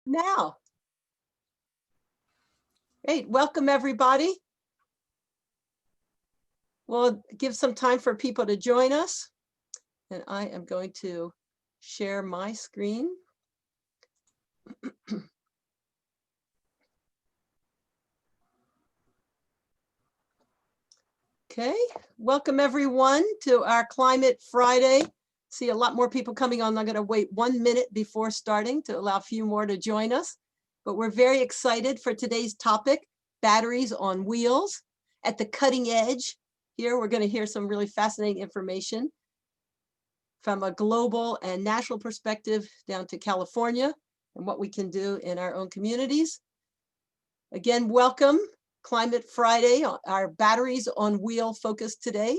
Now. Great, welcome everybody. We'll give some time for people to join us. And I am going to share my screen. Okay, welcome everyone to our Climate Friday. See a lot more people coming on. I'm going to wait 1 minute before starting to allow a few more to join us. But we're very excited for today's topic, batteries on wheels. At the cutting edge, here we're going to hear some really fascinating information from a global and national perspective down to California and what we can do in our own communities. Again, welcome. Climate Friday, our batteries on wheel focus today.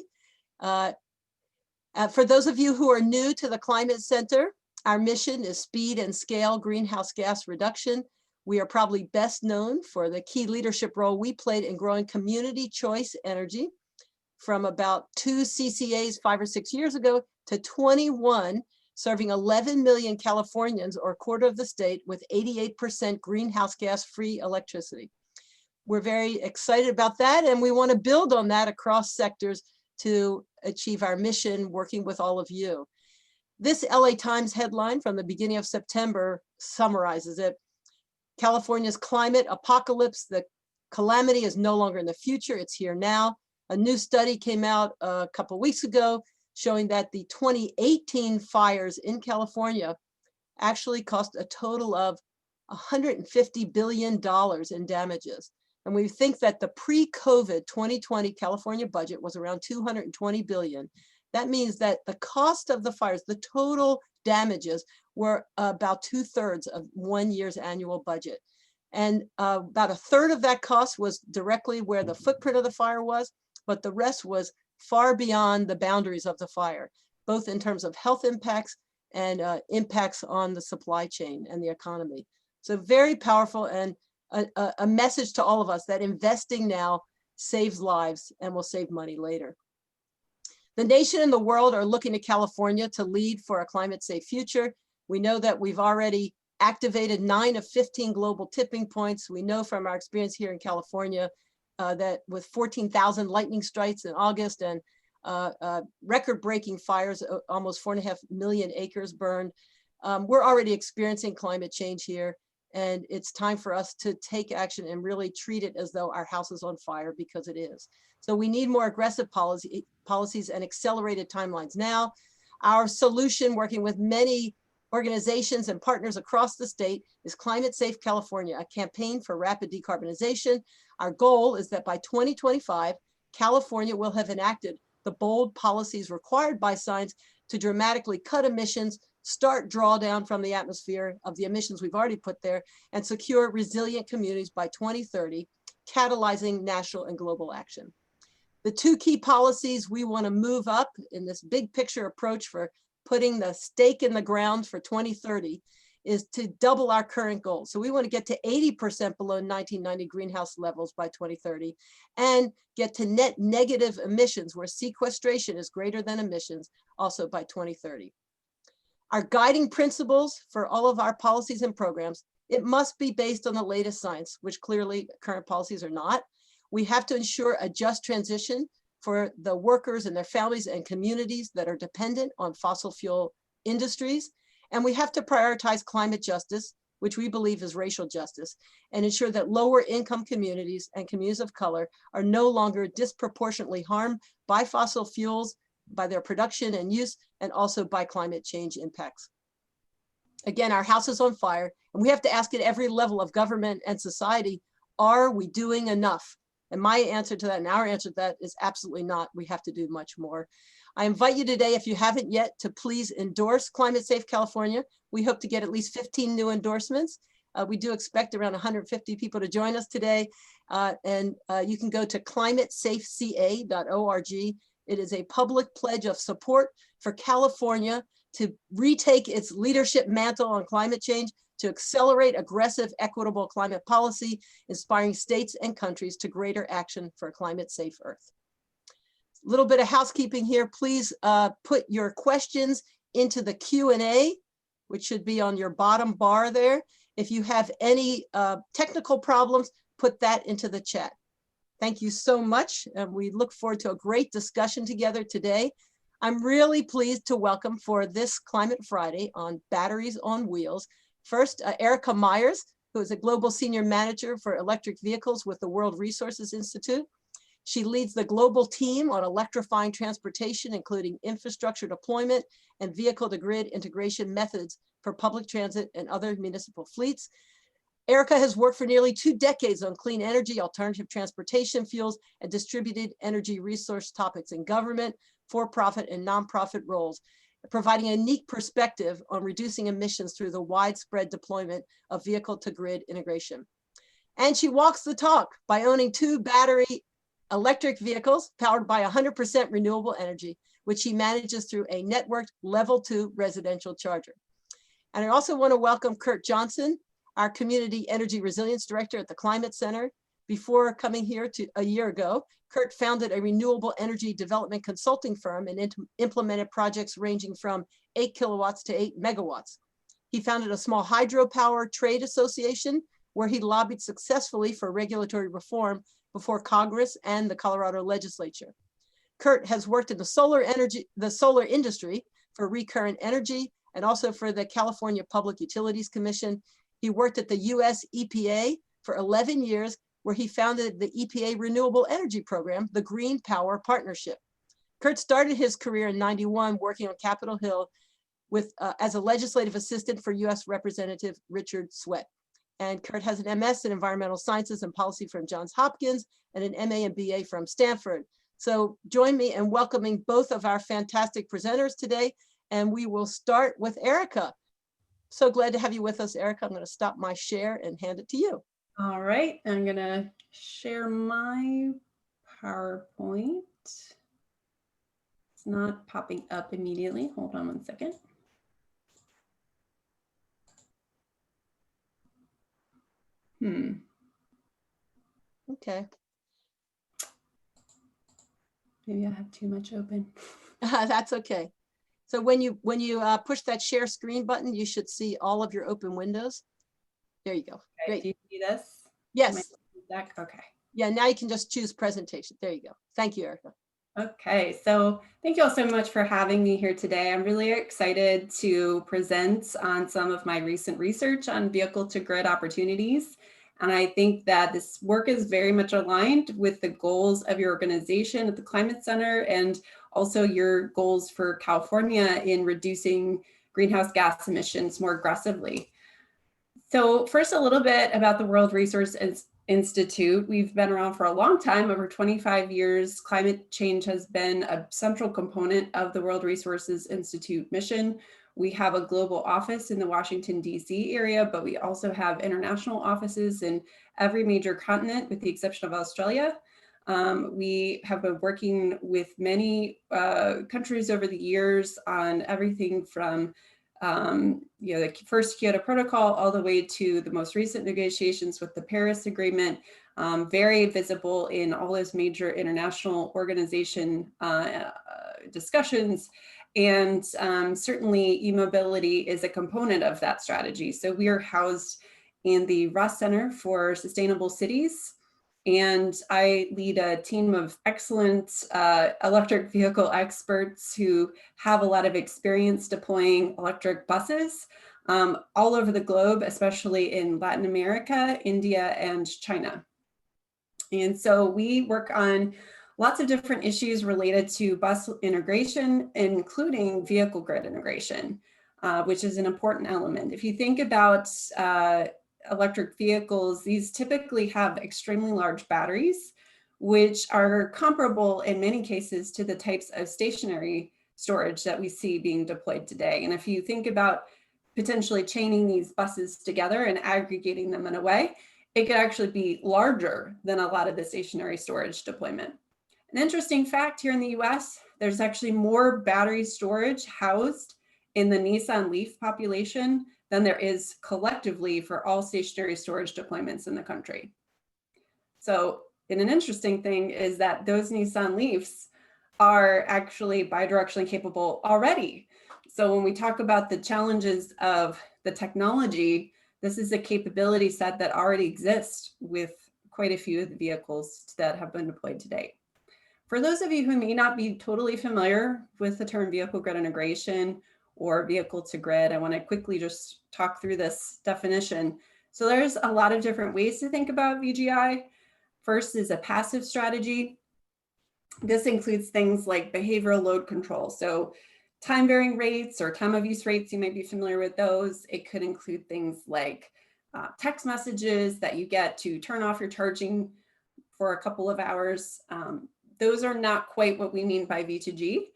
For those of you who are new to the Climate Center, our mission is speed and scale greenhouse gas reduction. We are probably best known for the key leadership role we played in growing community choice energy from about 2 CCAs 5 or 6 years ago to 21, serving 11 million Californians, or a quarter of the state, with 88% greenhouse gas free electricity. We're very excited about that, and we want to build on that across sectors to achieve our mission, working with all of you. This LA Times headline from the beginning of September summarizes it. California's climate apocalypse, the calamity is no longer in the future, it's here now. A new study came out a couple of weeks ago showing that the 2018 fires in California actually cost a total of $150 billion in damages. And we think that the pre-COVID 2020 California budget was around $220 billion. That means that the cost of the fires, the total damages, were about 2/3 of 1 year's annual budget. And about 1/3 of that cost was directly where the footprint of the fire was, but the rest was far beyond the boundaries of the fire, both in terms of health impacts and impacts on the supply chain and the economy. So very powerful, and a message to all of us that investing now saves lives and will save money later. The nation and the world are looking to California to lead for a climate safe future. We know that we've already activated 9 of 15 global tipping points. We know from our experience here in California that with 14,000 lightning strikes in August and record-breaking fires, almost 4.5 million acres burned, we're already experiencing climate change here. And it's time for us to take action and really treat it as though our house is on fire, because it is. So we need more aggressive policies and accelerated timelines now. Our solution, working with many organizations and partners across the state, is Climate Safe California, a campaign for rapid decarbonization. Our goal is that by 2025, California will have enacted the bold policies required by science to dramatically cut emissions, start drawdown from the atmosphere of the emissions we've already put there, and secure resilient communities by 2030, catalyzing national and global action. The 2 key policies we want to move up in this big picture approach for putting the stake in the ground for 2030 is to double our current goal. So we want to get to 80% below 1990 greenhouse levels by 2030 and get to net negative emissions, where sequestration is greater than emissions, also by 2030. Our guiding principles for all of our policies and programs, it must be based on the latest science, which clearly current policies are not. We have to ensure a just transition for the workers and their families and communities that are dependent on fossil fuel industries. And we have to prioritize climate justice, which we believe is racial justice, and ensure that lower income communities and communities of color are no longer disproportionately harmed by fossil fuels, by their production and use, and also by climate change impacts. Again, our house is on fire, and we have to ask at every level of government and society, are we doing enough? And my answer to that, and our answer to that, is absolutely not. We have to do much more. I invite you today, if you haven't yet, to please endorse Climate Safe California. We hope to get at least 15 new endorsements. We do expect around 150 people to join us today. You can go to climatesafeca.org. It is a public pledge of support for California to retake its leadership mantle on climate change, to accelerate aggressive, equitable climate policy, inspiring states and countries to greater action for a climate-safe Earth. A little bit of housekeeping here. Please put your questions into the Q&A, which should be on your bottom bar there. If you have any technical problems, put that into the chat. Thank you so much. And we look forward to a great discussion together today. I'm really pleased to welcome for this Climate Friday on Batteries on Wheels. First, Erika Myers, who is a Global Senior Manager for Electric Vehicles with the World Resources Institute. She leads the global team on electrifying transportation, including infrastructure deployment and vehicle-to-grid integration methods for public transit and other municipal fleets. Erika has worked for nearly 2 decades on clean energy, alternative transportation fuels, and distributed energy resource topics in government, for-profit, and nonprofit roles, providing a unique perspective on reducing emissions through the widespread deployment of vehicle-to-grid integration. And she walks the talk by owning 2 battery electric vehicles powered by 100% renewable energy, which she manages through a networked level 2 residential charger. And I also want to welcome Kurt Johnson, our Community Energy Resilience Director at the Climate Center. Before coming here a year ago, Kurt founded a renewable energy development consulting firm and implemented projects ranging from 8 kilowatts to 8 megawatts. He founded a small hydropower trade association where he lobbied successfully for regulatory reform before Congress and the Colorado legislature. Kurt has worked in the solar industry for Recurrent Energy and also for the California Public Utilities Commission. He worked at the US EPA for 11 years, where he founded the EPA Renewable Energy Program, the Green Power Partnership. Kurt started his career in '91 working on Capitol Hill as a legislative assistant for US Representative Richard Sweat. And Kurt has an MS in Environmental Sciences and Policy from Johns Hopkins and an MA and BA from Stanford. So join me in welcoming both of our fantastic presenters today. And we will start with Erika. So glad to have you with us, Erika. I'm going to stop my share and hand it to you. All right, I'm going to share my PowerPoint. It's not popping up immediately. Hold on one second. Okay. Maybe I have too much open. That's okay. So when you push that share screen button, you should see all of your open windows. There you go. Okay, great. Do you see this? Yes. Okay. Yeah, now you can just choose presentation. There you go. Thank you, Erika. Okay, so thank you all so much for having me here today. I'm really excited to present on some of my recent research on vehicle-to-grid opportunities. And I think that this work is very much aligned with the goals of your organization at the Climate Center and also your goals for California in reducing greenhouse gas emissions more aggressively. So first, a little bit about the World Resources Institute. We've been around for a long time, over 25 years. Climate change has been a central component of the World Resources Institute mission. We have a global office in the Washington, D.C. area, but we also have international offices in every major continent with the exception of Australia. We have been working with many countries over the years on everything from the first Kyoto Protocol all the way to the most recent negotiations with the Paris Agreement, very visible in all those major international organization discussions. And certainly e-mobility is a component of that strategy. So we are housed in the Ross Center for Sustainable Cities. And I lead a team of excellent electric vehicle experts who have a lot of experience deploying electric buses all over the globe, especially in Latin America, India, and China. And so we work on lots of different issues related to bus integration, including vehicle grid integration, which is an important element. If you think about electric vehicles, these typically have extremely large batteries, which are comparable in many cases to the types of stationary storage that we see being deployed today. And if you think about potentially chaining these buses together and aggregating them in a way, it could actually be larger than a lot of the stationary storage deployment. An interesting fact here in the US, there's actually more battery storage housed in the Nissan Leaf population than there is collectively for all stationary storage deployments in the country. So, and an interesting thing is that those Nissan Leafs are actually bidirectionally capable already. So when we talk about the challenges of the technology This is a capability set that already exists with quite a few of the vehicles that have been deployed to date. For those of you who may not be totally familiar with the term vehicle grid integration or vehicle to grid, I want to quickly just talk through this definition. So there's a lot of different ways to think about VGI. First is a passive strategy. This includes things like behavioral load control. So time varying rates or time of use rates, you may be familiar with those. It could include things like text messages that you get to turn off your charging for a couple of hours. Those are not quite what we mean by V2G.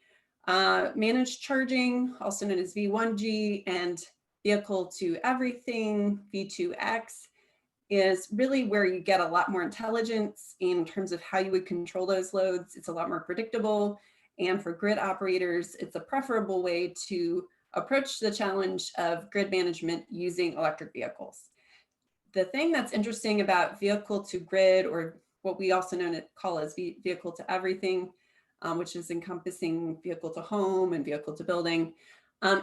Managed charging, also known as V1G, and vehicle to everything, V2X, is really where you get a lot more intelligence in terms of how you would control those loads. It's a lot more predictable. And for grid operators, it's a preferable way to approach the challenge of grid management using electric vehicles. The thing that's interesting about vehicle to grid, or what we also call as vehicle to everything, which is encompassing vehicle to home and vehicle to building,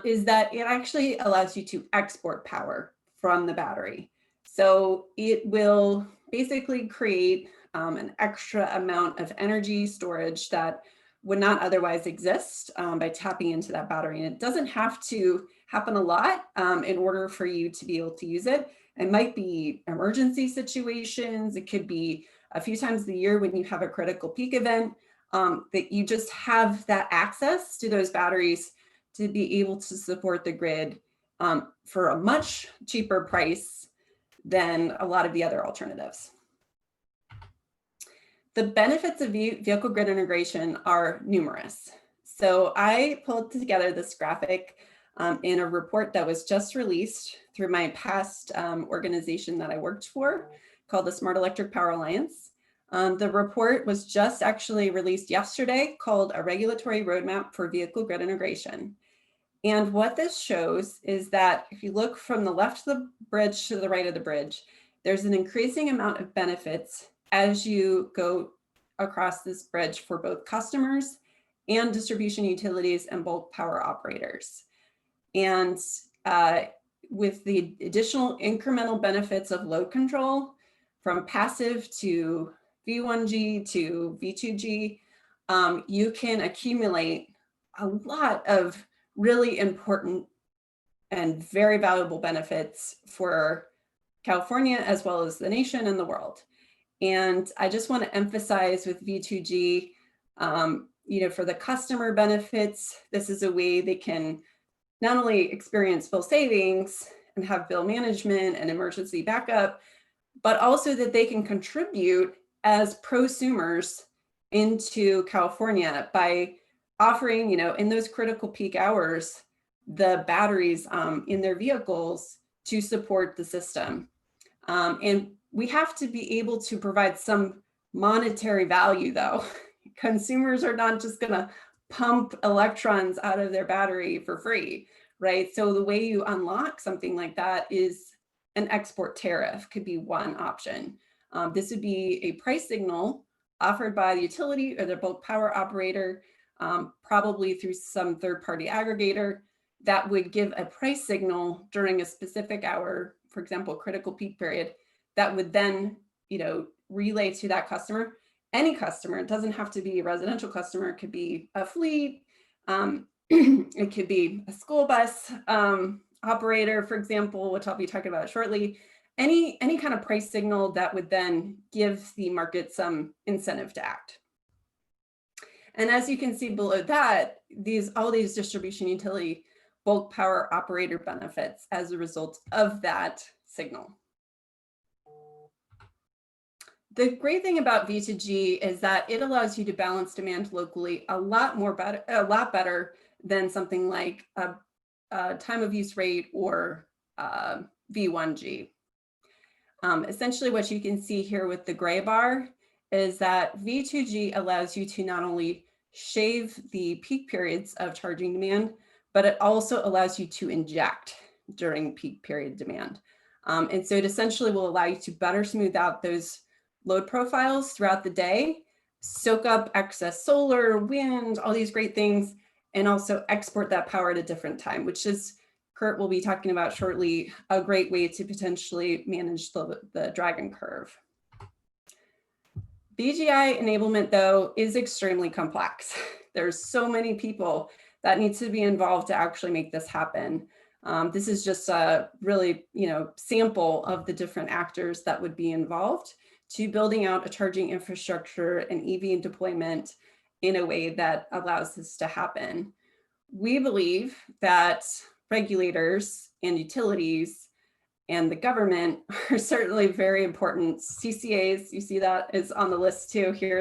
is that it actually allows you to export power from the battery. So it will basically create an extra amount of energy storage that would not otherwise exist by tapping into that battery. And it doesn't have to happen a lot in order for you to be able to use it. It might be emergency situations. It could be a few times a year when you have a critical peak event, that you just have that access to those batteries to be able to support the grid for a much cheaper price than a lot of the other alternatives. The benefits of vehicle grid integration are numerous. So I pulled together this graphic in a report that was just released through my past organization that I worked for, called the Smart Electric Power Alliance. The report was just actually released yesterday, called A Regulatory Roadmap for Vehicle Grid Integration. And what this shows is that if you look from the left of the bridge to the right of the bridge, there's an increasing amount of benefits as you go across this bridge for both customers and distribution utilities and bulk power operators. And with the additional incremental benefits of load control, from passive to V1G to V2G, you can accumulate a lot of really important and very valuable benefits for California, as well as the nation and the world. And I just want to emphasize with V2G, for the customer benefits, this is a way they can not only experience bill savings and have bill management and emergency backup, but also that they can contribute as prosumers into California by offering, in those critical peak hours, the batteries in their vehicles to support the system. And we have to be able to provide some monetary value, though. Consumers are not just going to pump electrons out of their battery for free, right? So the way you unlock something like that is an export tariff could be one option. This would be a price signal offered by the utility or the bulk power operator, probably through some third-party aggregator, that would give a price signal during a specific hour, for example, critical peak period, that would then, relay to that customer. Any customer, it doesn't have to be a residential customer, it could be a fleet, it could be a school bus operator, for example, which I'll be talking about shortly. Any kind of price signal that would then give the market some incentive to act. And as you can see below that, all these distribution utility bulk power operator benefits as a result of that signal. The great thing about V2G is that it allows you to balance demand locally a lot better than something like a time of use rate or V1G. Essentially what you can see here with the gray bar is that V2G allows you to not only shave the peak periods of charging demand, but it also allows you to inject during peak period demand. And so it essentially will allow you to better smooth out those load profiles throughout the day, soak up excess solar, wind, all these great things, and also export that power at a different time, which is Kurt will be talking about shortly, a great way to potentially manage the dragon curve. VGI enablement, though, is extremely complex. There's so many people that need to be involved to actually make this happen. This is just a really, sample of the different actors that would be involved to building out a charging infrastructure and EV deployment in a way that allows this to happen. We believe that regulators and utilities and the government are certainly very important. CCAs, you see that is on the list too here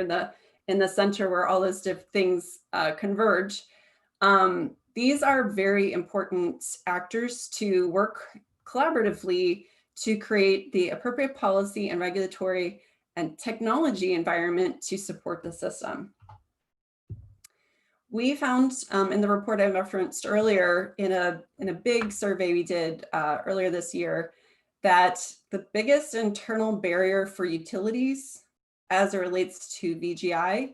in the center where all those different things converge. These are very important actors to work collaboratively to create the appropriate policy and regulatory and technology environment to support the system. We found in the report I referenced earlier in a big survey we did earlier this year that the biggest internal barrier for utilities as it relates to VGI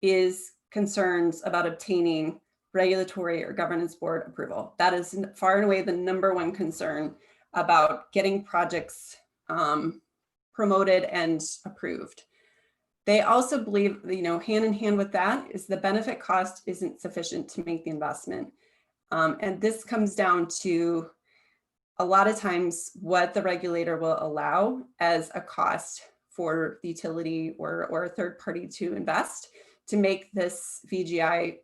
is concerns about obtaining regulatory or governance board approval. That is far and away the #1 concern about getting projects promoted and approved. They also believe, hand in hand with that is the benefit cost isn't sufficient to make the investment. And this comes down to a lot of times what the regulator will allow as a cost for the utility or a third party to invest to make this VGI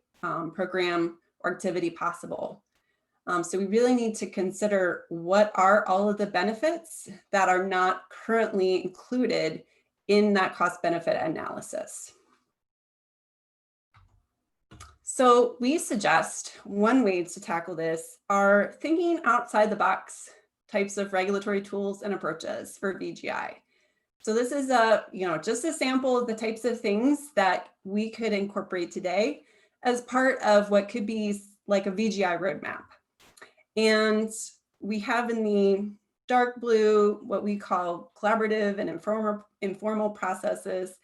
program or activity possible. So we really need to consider what are all of the benefits that are not currently included in that cost benefit analysis. So we suggest one way to tackle this are thinking outside the box types of regulatory tools and approaches for VGI. So this is just a sample of the types of things that we could incorporate today as part of what could be like a VGI roadmap. And we have in the dark blue what we call collaborative and informal processes.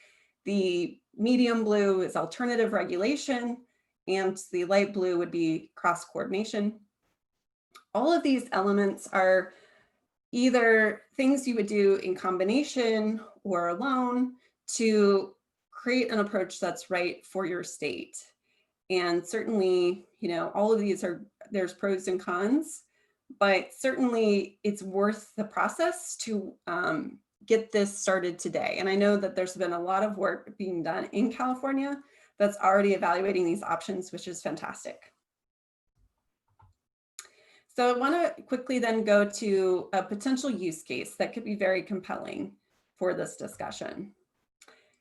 The medium blue is alternative regulation, and the light blue would be cross-coordination. All of these elements are either things you would do in combination or alone to create an approach that's right for your state. And certainly, all of these there's pros and cons, but certainly it's worth the process to get this started today. And I know that there's been a lot of work being done in California that's already evaluating these options, which is fantastic. So I want to quickly then go to a potential use case that could be very compelling for this discussion.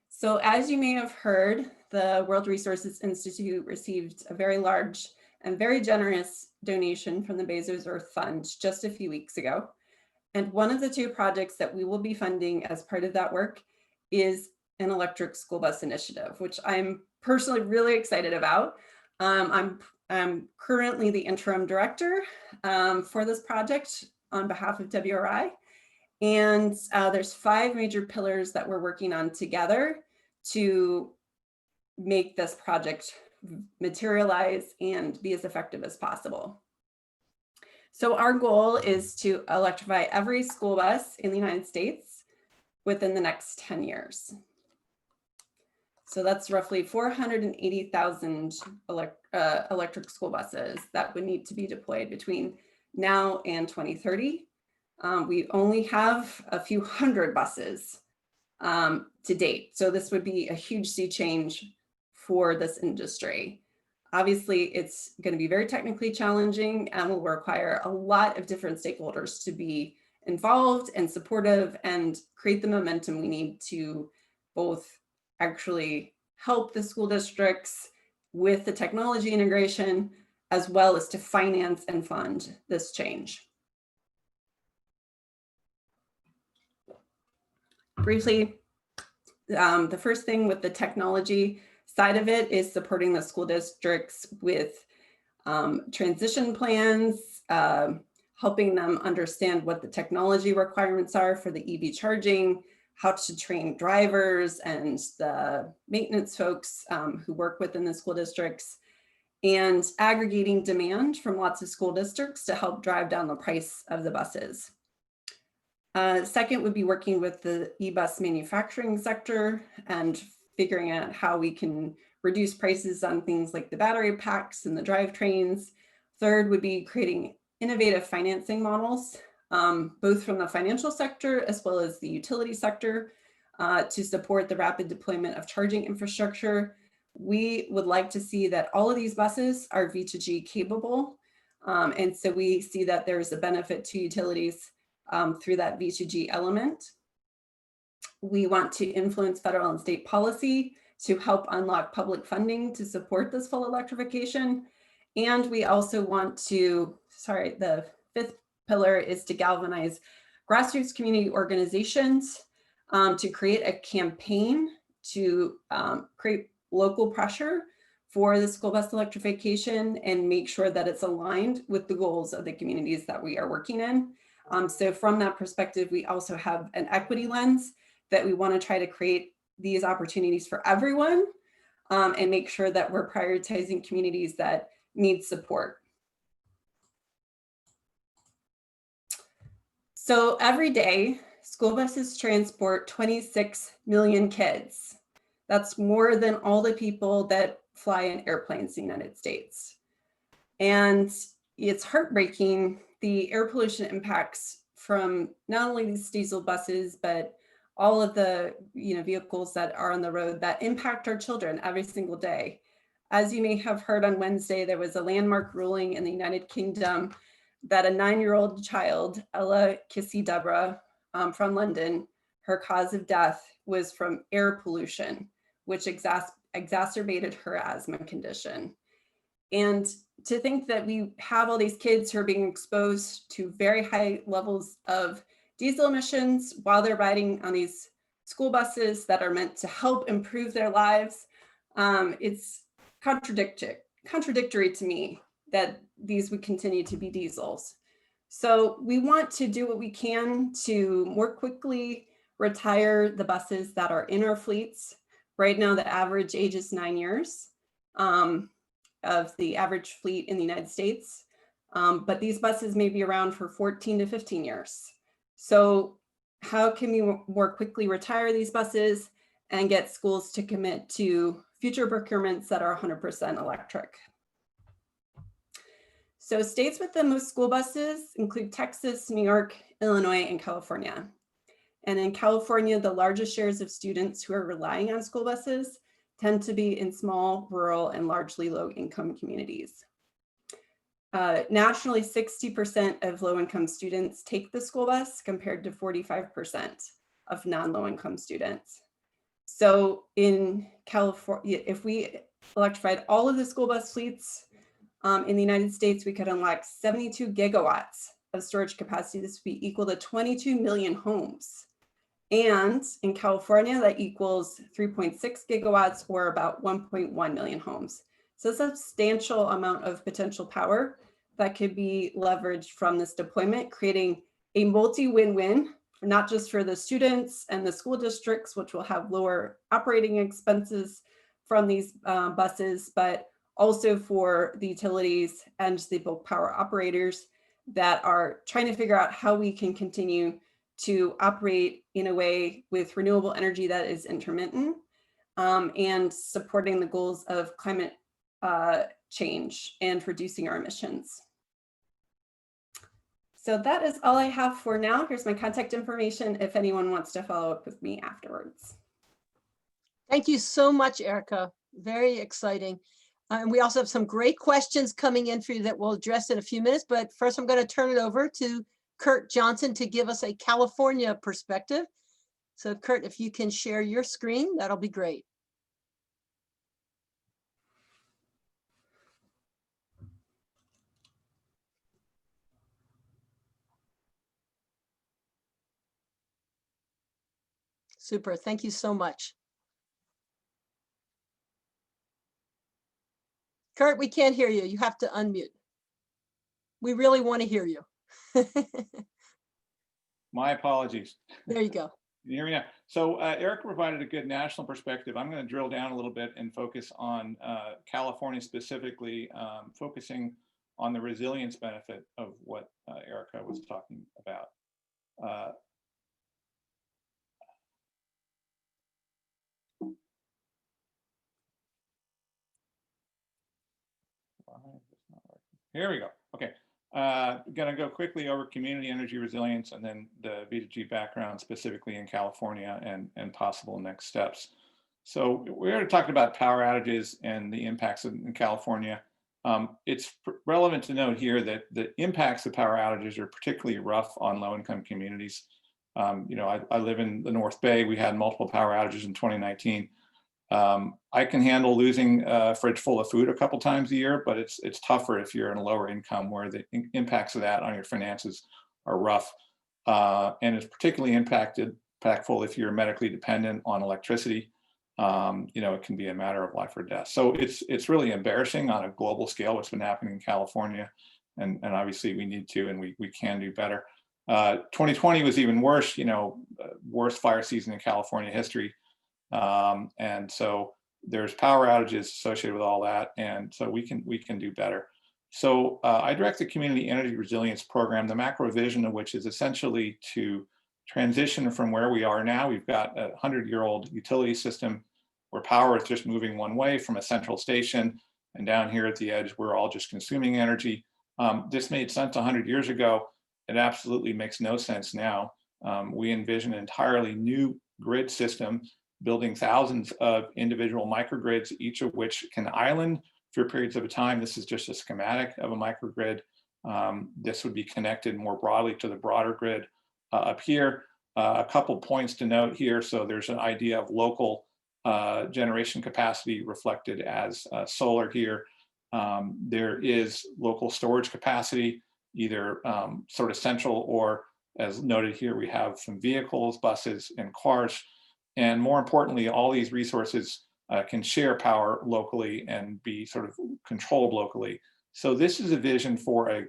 So as you may have heard, the World Resources Institute received a very large and very generous donation from the Bezos Earth Fund just a few weeks ago. And one of the 2 projects that we will be funding as part of that work is an electric school bus initiative, which I'm personally really excited about. I'm currently the interim director for this project on behalf of WRI. And there's 5 major pillars that we're working on together to make this project materialize and be as effective as possible. So our goal is to electrify every school bus in the United States within the next 10 years. So that's roughly 480,000 electric school buses that would need to be deployed between now and 2030. We only have a few hundred buses to date. So this would be a huge sea change for this industry. Obviously, it's going to be very technically challenging and will require a lot of different stakeholders to be involved and supportive and create the momentum we need to both actually help the school districts with the technology integration, as well as to finance and fund this change. Briefly, the first thing with the technology side of it is supporting the school districts with transition plans, helping them understand what the technology requirements are for the EV charging, how to train drivers and the maintenance folks who work within the school districts, and aggregating demand from lots of school districts to help drive down the price of the buses. Second would be working with the e-bus manufacturing sector and figuring out how we can reduce prices on things like the battery packs and the drivetrains. Third would be creating innovative financing models, both from the financial sector as well as the utility sector, to support the rapid deployment of charging infrastructure. We would like to see that all of these buses are V2G capable. And so we see that there's a benefit to utilities through that V2G element. We want to influence federal and state policy to help unlock public funding to support this full electrification. And we also want to, the fifth pillar is to galvanize grassroots community organizations to create a campaign to create local pressure for the school bus electrification and make sure that it's aligned with the goals of the communities that we are working in. So from that perspective, we also have an equity lens that we want to try to create these opportunities for everyone and make sure that we're prioritizing communities that need support. So every day, school buses transport 26 million kids. That's more than all the people that fly in airplanes in the United States. And it's heartbreaking, the air pollution impacts from not only these diesel buses, but all of the vehicles that are on the road that impact our children every single day. As you may have heard on Wednesday, there was a landmark ruling in the United Kingdom that a 9-year-old child, Ella Kissy Deborah from London, her cause of death was from air pollution, which exacerbated her asthma condition. And to think that we have all these kids who are being exposed to very high levels of diesel emissions while they're riding on these school buses that are meant to help improve their lives, it's contradictory to me that these would continue to be diesels. So we want to do what we can to more quickly retire the buses that are in our fleets. Right now, the average age is 9 years of the average fleet in the United States. But these buses may be around for 14 to 15 years. So how can we more quickly retire these buses and get schools to commit to future procurements that are 100% electric? So states with the most school buses include Texas, New York, Illinois, and California. And in California, the largest shares of students who are relying on school buses tend to be in small, rural, and largely low-income communities. Nationally, 60% of low-income students take the school bus compared to 45% of non-low-income students. So in California, if we electrified all of the school bus fleets in the United States, we could unlock 72 gigawatts of storage capacity. This would be equal to 22 million homes. And in California, that equals 3.6 gigawatts or about 1.1 million homes. So a substantial amount of potential power that could be leveraged from this deployment, creating a multi-win-win, not just for the students and the school districts, which will have lower operating expenses from these buses, but also for the utilities and the bulk power operators that are trying to figure out how we can continue to operate in a way with renewable energy that is intermittent and supporting the goals of climate change and reducing our emissions. So that is all I have for now. Here's my contact information if anyone wants to follow up with me afterwards. Thank you so much, Erika. Very exciting. And we also have some great questions coming in for you that we'll address in a few minutes. But first, I'm going to turn it over to Kurt Johnson to give us a California perspective. So Kurt, if you can share your screen, that'll be great. Super, thank you so much. Kurt, we can't hear you. You have to unmute. We really want to hear you. My apologies. There you go. Can you hear me now? So Erica provided a good national perspective. I'm going to drill down a little bit and focus on California specifically, focusing on the resilience benefit of what Erica was talking about. Here we go. Okay. Going to go quickly over community energy resilience and then the V2G background specifically in California and possible next steps. So we're going to talk about power outages and the impacts in California. It's relevant to note here that the impacts of power outages are particularly rough on low-income communities. I live in the North Bay. We had multiple power outages in 2019. I can handle losing a fridge full of food a couple times a year, but it's tougher if you're in a lower income where the impacts of that on your finances are rough. And it's particularly impactful if you're medically dependent on electricity. It can be a matter of life or death. So it's really embarrassing on a global scale what's been happening in California. And obviously we need to, and we can do better. 2020 was even worse, worst fire season in California history. And so there's power outages associated with all that. And so we can do better. So I direct the Community Energy Resilience Program, the macro vision of which is essentially to transition from where we are now. We've got a 100-year-old utility system where power is just moving one way from a central station. And down here at the edge, we're all just consuming energy. This made sense 100 years ago. It absolutely makes no sense now. We envision an entirely new grid system, building thousands of individual microgrids, each of which can island for periods of time. This is just a schematic of a microgrid. This would be connected more broadly to the broader grid up here. A couple points to note here. So there's an idea of local generation capacity reflected as solar here. There is local storage capacity, either sort of central or, as noted here, we have some vehicles, buses, and cars. And more importantly, all these resources can share power locally and be sort of controlled locally. So this is a vision for an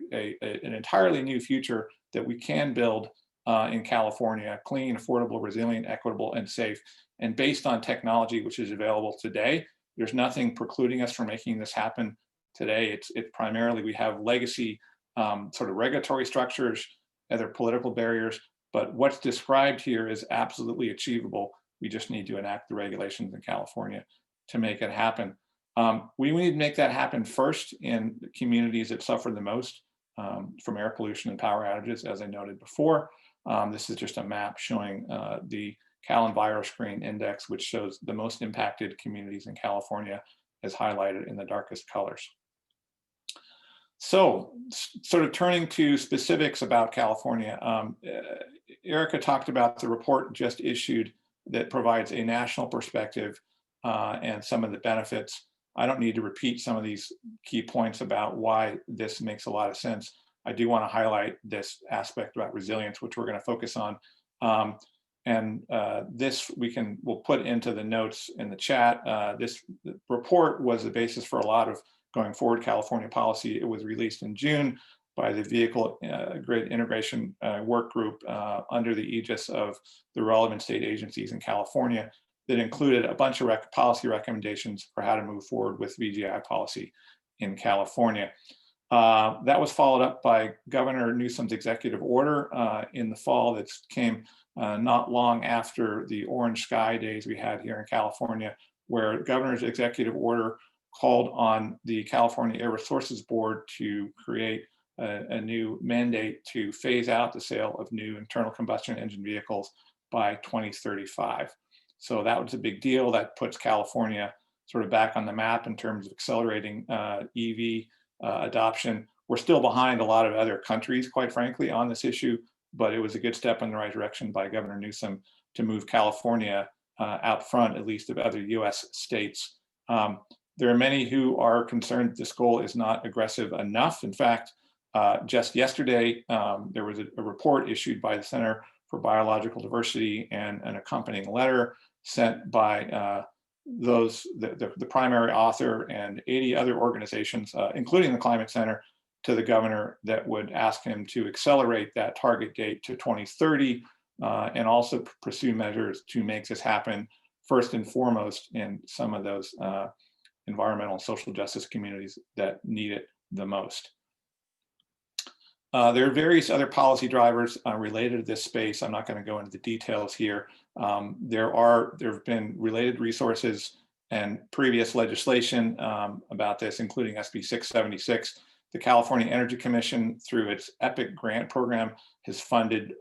entirely new future that we can build in California: clean, affordable, resilient, equitable, and safe. And based on technology which is available today, there's nothing precluding us from making this happen today. It's primarily, we have legacy sort of regulatory structures, other political barriers, but what's described here is absolutely achievable. We just need to enact the regulations in California to make it happen. We need to make that happen first in the communities that suffer the most from air pollution and power outages, as I noted before. This is just a map showing the CalEnviroscreen index, which shows the most impacted communities in California, as highlighted in the darkest colors. So, sort of turning to specifics about California, Erica talked about the report just issued that provides a national perspective and some of the benefits. I don't need to repeat some of these key points about why this makes a lot of sense. I do want to highlight this aspect about resilience, which we're going to focus on. This we'll put into the notes in the chat. This report was the basis for a lot of going forward California policy. It was released in June by the Vehicle Grid Integration Work Group under the aegis of the relevant state agencies in California, that included a bunch of policy recommendations for how to move forward with VGI policy in California. That was followed up by Governor Newsom's executive order in the fall that came not long after the orange sky days we had here in California, where governor's executive order called on the California Air Resources Board to create a new mandate to phase out the sale of new internal combustion engine vehicles by 2035. So that was a big deal. That puts California sort of back on the map in terms of accelerating EV adoption. We're still behind a lot of other countries, quite frankly, on this issue, but it was a good step in the right direction by Governor Newsom to move California out front, at least of other US states. There are many who are concerned this goal is not aggressive enough. In fact, just yesterday, there was a report issued by the Center for Biological Diversity and an accompanying letter sent by the primary author and 80 other organizations, including the Climate Center, to the governor that would ask him to accelerate that target date to 2030 and also pursue measures to make this happen first and foremost in some of those environmental and social justice communities that need it the most. There are various other policy drivers related to this space. I'm not going to go into the details here. There have been related resources and previous legislation about this, including SB 676. The California Energy Commission, through its EPIC grant program, has funded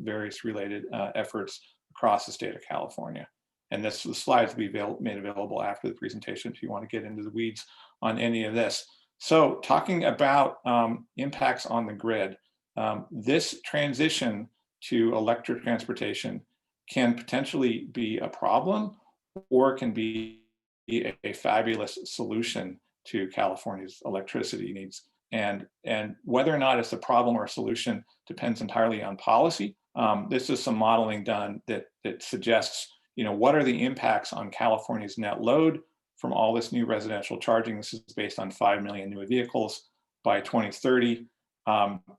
various related efforts across the state of California. And the slides will be made available after the presentation if you want to get into the weeds on any of this. So talking about impacts on the grid, this transition to electric transportation can potentially be a problem or can be a fabulous solution to California's electricity needs. And whether or not it's a problem or a solution depends entirely on policy. This is some modeling done that suggests, what are the impacts on California's net load from all this new residential charging. This is based on 5 million new vehicles by 2030.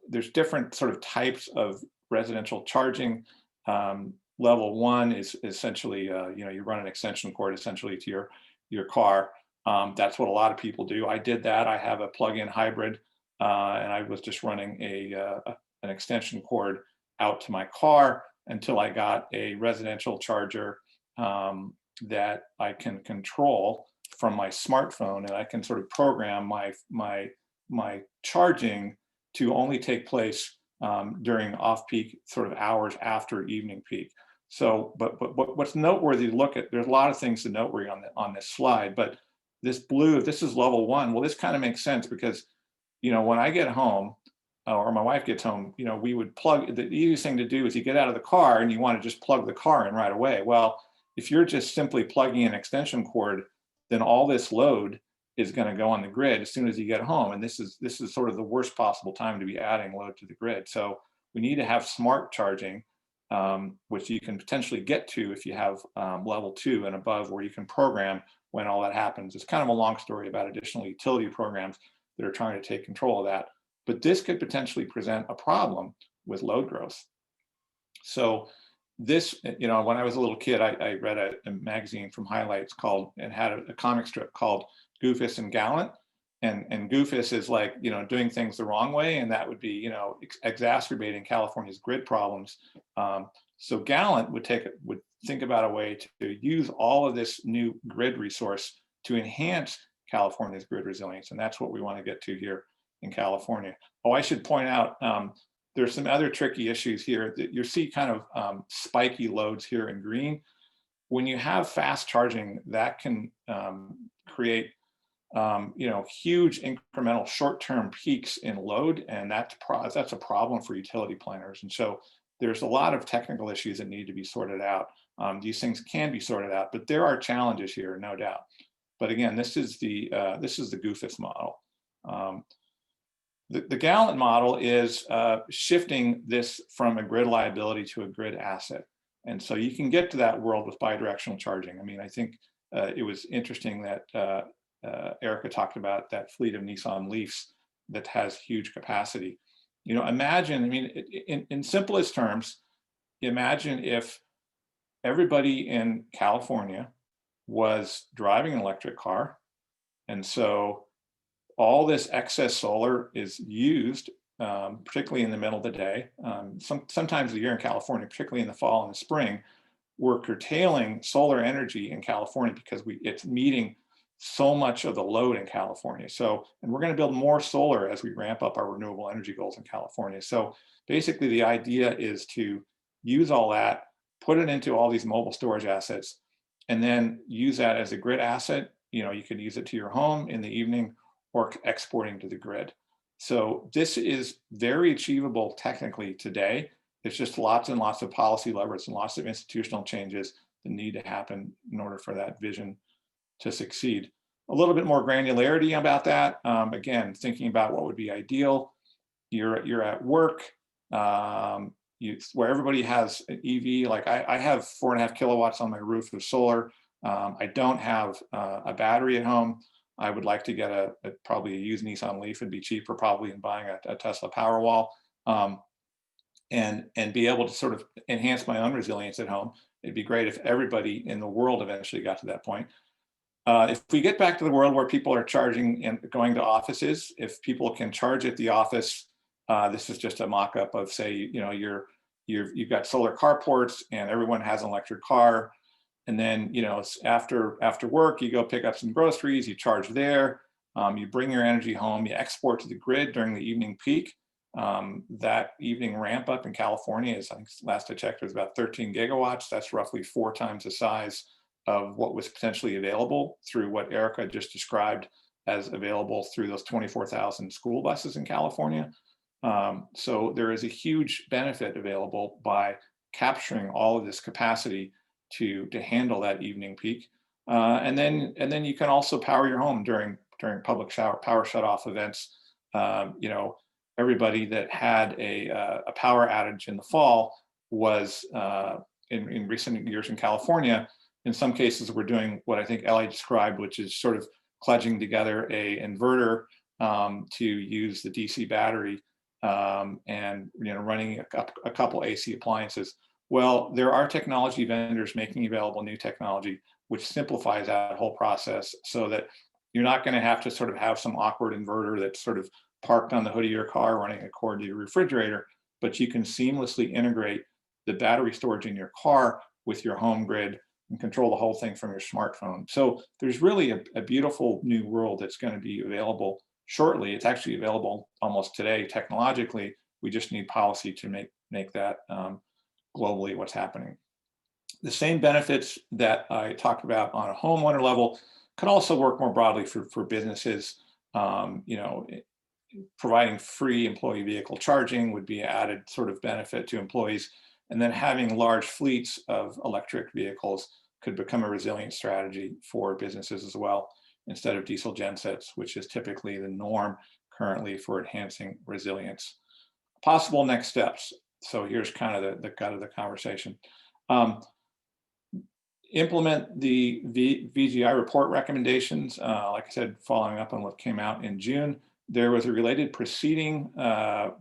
There's different sort of types of residential charging. Level 1 is essentially, you run an extension cord essentially to your car. That's what a lot of people do. I did that. I have a plug-in hybrid, and I was just running an extension cord out to my car until I got a residential charger that I can control from my smartphone, and I can sort of program my charging to only take place during off-peak sort of hours after evening peak. So, but what's noteworthy to look at, there's a lot of things to noteworthy on this slide, but this blue, if this is level 1, well, this kind of makes sense because, when I get home or my wife gets home, we would plug, the easiest thing to do is you get out of the car and you want to just plug the car in right away. Well, if you're just simply plugging in an extension cord, then all this load is going to go on the grid as soon as you get home. And this is sort of the worst possible time to be adding load to the grid. So we need to have smart charging, which you can potentially get to if you have level 2 and above, where you can program when all that happens. It's kind of a long story about additional utility programs that are trying to take control of that. But this could potentially present a problem with load growth. So this, when I was a little kid, I read a magazine from Highlights and had a comic strip called Goofus and Gallant. And Goofus is like, doing things the wrong way. And that would be, exacerbating California's grid problems. So Gallant would think about a way to use all of this new grid resource to enhance California's grid resilience. And that's what we want to get to here in California. Oh, I should point out, there's some other tricky issues here that you see kind of spiky loads here in green. When you have fast charging, that can create huge incremental short-term peaks in load, and that's a problem for utility planners. And so there's a lot of technical issues that need to be sorted out. These things can be sorted out, but there are challenges here, no doubt. But again, this is the Goofus model. The Gallant model is shifting this from a grid liability to a grid asset. And so you can get to that world with bidirectional charging. I mean, I think it was interesting that Erika talked about that fleet of Nissan Leafs that has huge capacity. Imagine, I mean, in simplest terms, imagine if everybody in California was driving an electric car. And so all this excess solar is used, particularly in the middle of the day. Sometimes a year in California, particularly in the fall and the spring, we're curtailing solar energy in California because it's meeting so much of the load in California. So, and we're going to build more solar as we ramp up our renewable energy goals in California. So basically the idea is to use all that, put it into all these mobile storage assets, and then use that as a grid asset. You can use it to your home in the evening or exporting to the grid. So this is very achievable technically today. It's just lots and lots of policy levers and lots of institutional changes that need to happen in order for that vision to succeed. A little bit more granularity about that. Again, thinking about what would be ideal. You're at work, where everybody has an EV. Like I have 4.5 kilowatts on my roof of solar. I don't have a battery at home. I would like to get probably a used Nissan Leaf. It'd be cheaper probably than buying a Tesla Powerwall. and be able to sort of enhance my own resilience at home. It'd be great if everybody in the world eventually got to that point. If we get back to the world where people are charging and going to offices, if people can charge at the office, this is just a mock-up of, say, you know, you've got solar carports and everyone has an electric car, and then, you know, after work you go pick up some groceries, you charge there, you bring your energy home, you export to the grid during the evening peak. That evening ramp up in California is, I think last I checked, was about 13 gigawatts. That's roughly 4 times the size of what was potentially available through what Erika just described as available through those 24,000 school buses in California. So there is a huge benefit available by capturing all of this capacity to handle that evening peak. And then you can also power your home during public power shutoff events. You know, everybody that had a power outage in the fall was in recent years in California. In some cases, we're doing what I think Ellie described, which is sort of clutching together a inverter to use the DC battery and, you know, running a couple AC appliances. Well, there are technology vendors making available new technology which simplifies that whole process, so that you're not going to have to sort of have some awkward inverter that's sort of parked on the hood of your car running a cord to your refrigerator, but you can seamlessly integrate the battery storage in your car with your home grid and control the whole thing from your smartphone. So there's really a beautiful new world that's going to be available shortly. It's actually available almost today technologically. We just need policy to make that globally what's happening. The same benefits that I talked about on a homeowner level could also work more broadly for businesses. You know, providing free employee vehicle charging would be an added sort of benefit to employees. And then having large fleets of electric vehicles could become a resilient strategy for businesses as well, instead of diesel gensets, which is typically the norm currently for enhancing resilience. Possible next steps. So here's kind of the gut of the conversation. Implement the VGI report recommendations. Like I said, following up on what came out in June, there was a related proceeding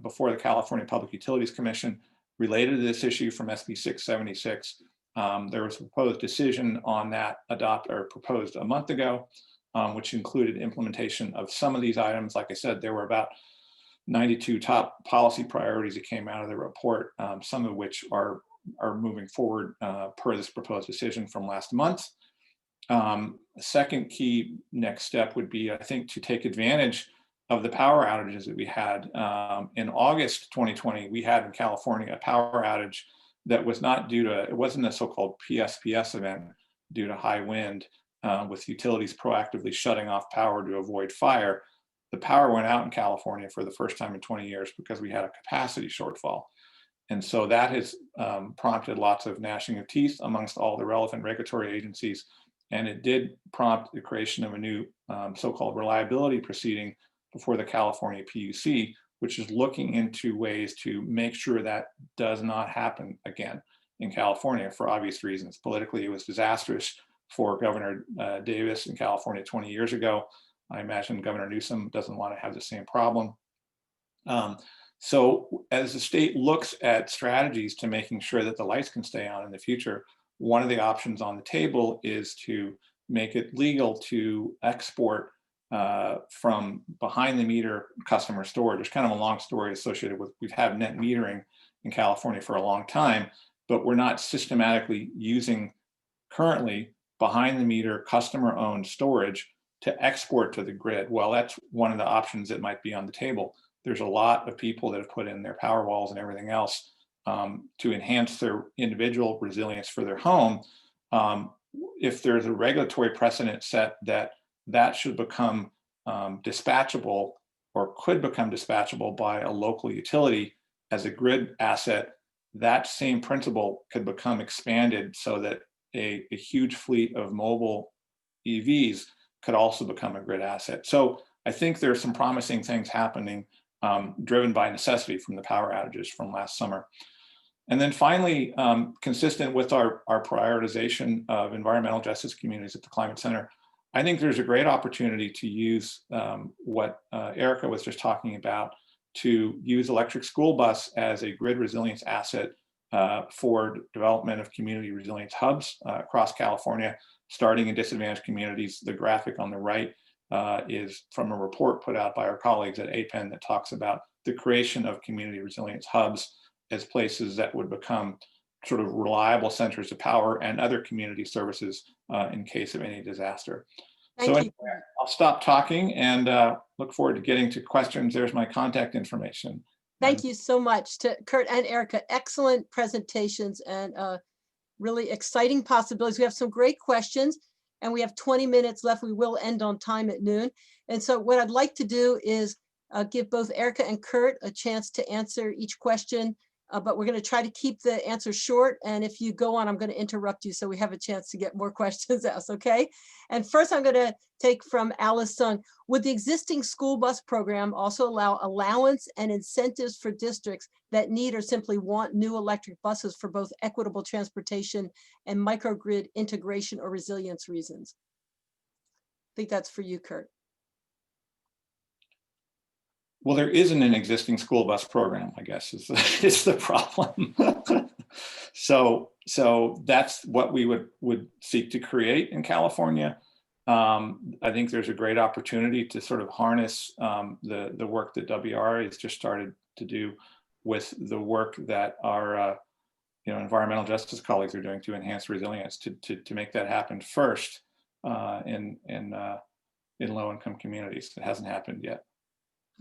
before the California Public Utilities Commission related to this issue from SB 676. There was a proposed decision on that proposed a month ago, which included implementation of some of these items. Like I said, there were about 92 top policy priorities that came out of the report, some of which are moving forward per this proposed decision from last month. The second key next step would be, I think, to take advantage of the power outages that we had. In August 2020, we had in California a power outage that was not due to, it wasn't a so-called PSPS event due to high wind with utilities proactively shutting off power to avoid fire. The power went out in California for the first time in 20 years because we had a capacity shortfall. And so that has prompted lots of gnashing of teeth amongst all the relevant regulatory agencies. And it did prompt the creation of a new so-called reliability proceeding before the California PUC, which is looking into ways to make sure that does not happen again in California for obvious reasons. Politically, it was disastrous for Governor Davis in California 20 years ago. I imagine Governor Newsom doesn't want to have the same problem. So as the state looks at strategies to making sure that the lights can stay on in the future, one of the options on the table is to make it legal to export from behind the meter customer storage. There's kind of a long story associated with, we've had net metering in California for a long time, but we're not systematically using currently behind the meter customer owned storage to export to the grid. Well, that's one of the options that might be on the table. There's a lot of people that have put in their power walls and everything else to enhance their individual resilience for their home. If there's a regulatory precedent set that should become dispatchable or could become dispatchable by a local utility as a grid asset, that same principle could become expanded so that a huge fleet of mobile EVs could also become a grid asset. So I think there's some promising things happening driven by necessity from the power outages from last summer. And then finally, consistent with our prioritization of environmental justice communities at the Climate Center, I think there's a great opportunity to use what Erika was just talking about to use electric school bus as a grid resilience asset for development of community resilience hubs across California, starting in disadvantaged communities. The graphic on the right is from a report put out by our colleagues at APEN that talks about the creation of community resilience hubs as places that would become sort of reliable centers of power and other community services in case of any disaster. Thank So you. anyway, I'll stop talking and look forward to getting to questions. There's my contact information. Thank you so much to Kurt and Erika. Excellent presentations and really exciting possibilities. We have some great questions and we have 20 minutes left. We will end on time at noon. And so what I'd like to do is give both Erika and Kurt a chance to answer each question, but we're going to try to keep the answers short. And if you go on, I'm going to interrupt you so we have a chance to get more questions asked, okay? And first I'm going to take from Alice Sung. Would the existing school bus program also allow allowance and incentives for districts that need or simply want new electric buses for both equitable transportation and microgrid integration or resilience reasons? I think that's for you, Kurt. Well, there isn't an existing school bus program, I guess, is the problem. So that's what we would seek to create in California. I think there's a great opportunity to sort of harness the work that WRA has just started to do with the work that our environmental justice colleagues are doing to enhance resilience, to make that happen first in low-income communities. It hasn't happened yet.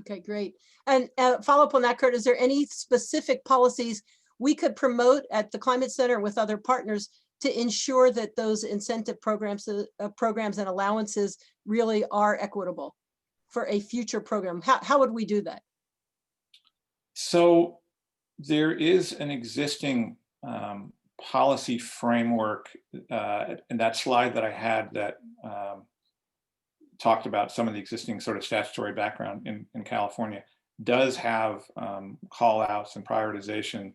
Okay, great. And follow up on that, Kurt, is there any specific policies we could promote at the Climate Center with other partners to ensure that those incentive programs and allowances really are equitable for a future program? How would we do that? So there is an existing policy framework, and that slide that I had that talked about some of the existing sort of statutory background in California does have call outs and prioritization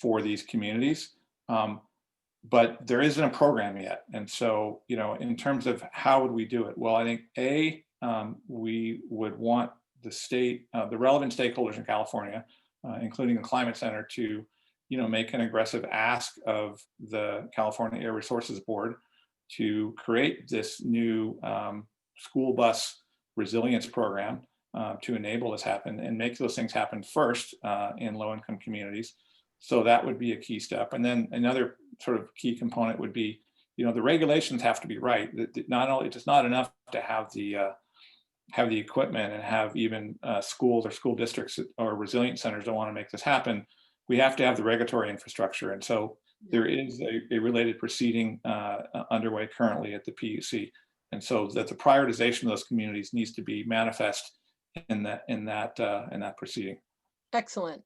for these communities. But there isn't a program yet. And so, in terms of how would we do it? Well, I think we would want the state, the relevant stakeholders in California, including the Climate Center, to, make an aggressive ask of the California Air Resources Board to create this new school bus resilience program to enable this happen and make those things happen first in low-income communities. So that would be a key step. And then another sort of key component would be, the regulations have to be right. Not only, it's not enough to have the equipment and have even schools or school districts or resilience centers that want to make this happen. We have to have the regulatory infrastructure. And so there is a related proceeding underway currently at the PUC. And so that the prioritization of those communities needs to be manifest in that proceeding. Excellent.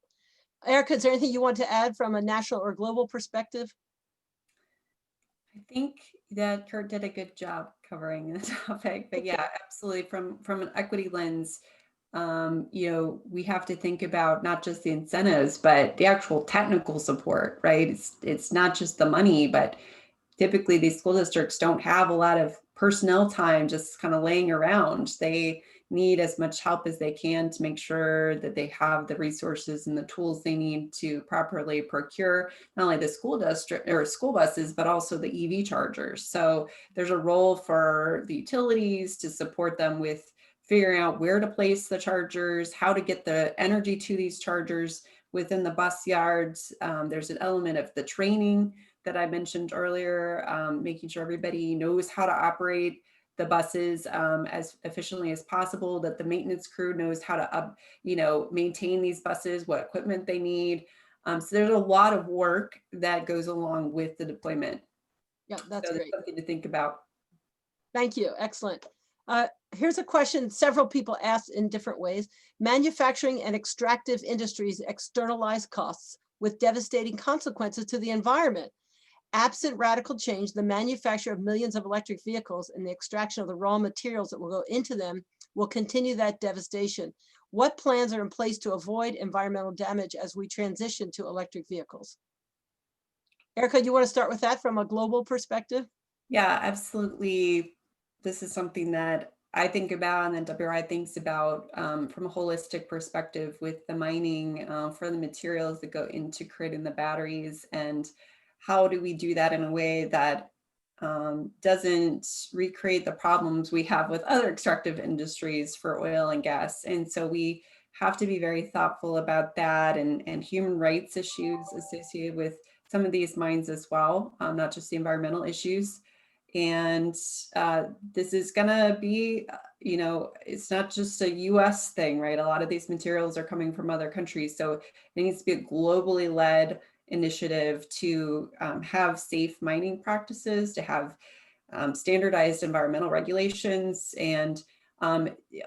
Erika, is there anything you want to add from a national or global perspective? I think that Kurt did a good job covering the topic, but yeah, absolutely. From an equity lens, we have to think about not just the incentives, but the actual technical support, right? It's not just the money, but typically these school districts don't have a lot of personnel time just kind of laying around. They need as much help as they can to make sure that they have the resources and the tools they need to properly procure not only the school district or school buses, but also the EV chargers. So there's a role for the utilities to support them with figuring out where to place the chargers, how to get the energy to these chargers within the bus yards. There's an element of the training that I mentioned earlier, making sure everybody knows how to operate the buses as efficiently as possible, that the maintenance crew knows how to maintain these buses, what equipment they need. So there's a lot of work that goes along with the deployment. Yeah, that's great. Something to think about. Thank you. Excellent. Here's a question several people asked in different ways. Manufacturing and extractive industries externalize costs with devastating consequences to the environment. Absent radical change, the manufacture of millions of electric vehicles and the extraction of the raw materials that will go into them will continue that devastation. What plans are in place to avoid environmental damage as we transition to electric vehicles? Erika, you want to start with that from a global perspective? Yeah, absolutely. This is something that I think about and then WRI thinks about from a holistic perspective with the mining for the materials that go into creating the batteries, and how do we do that in a way that doesn't recreate the problems we have with other extractive industries for oil and gas. And so we have to be very thoughtful about that, and human rights issues associated with some of these mines as well, not just the environmental issues. And this is gonna be, it's not just a US thing, right? A lot of these materials are coming from other countries. So it needs to be a globally led initiative to have safe mining practices, to have standardized environmental regulations. And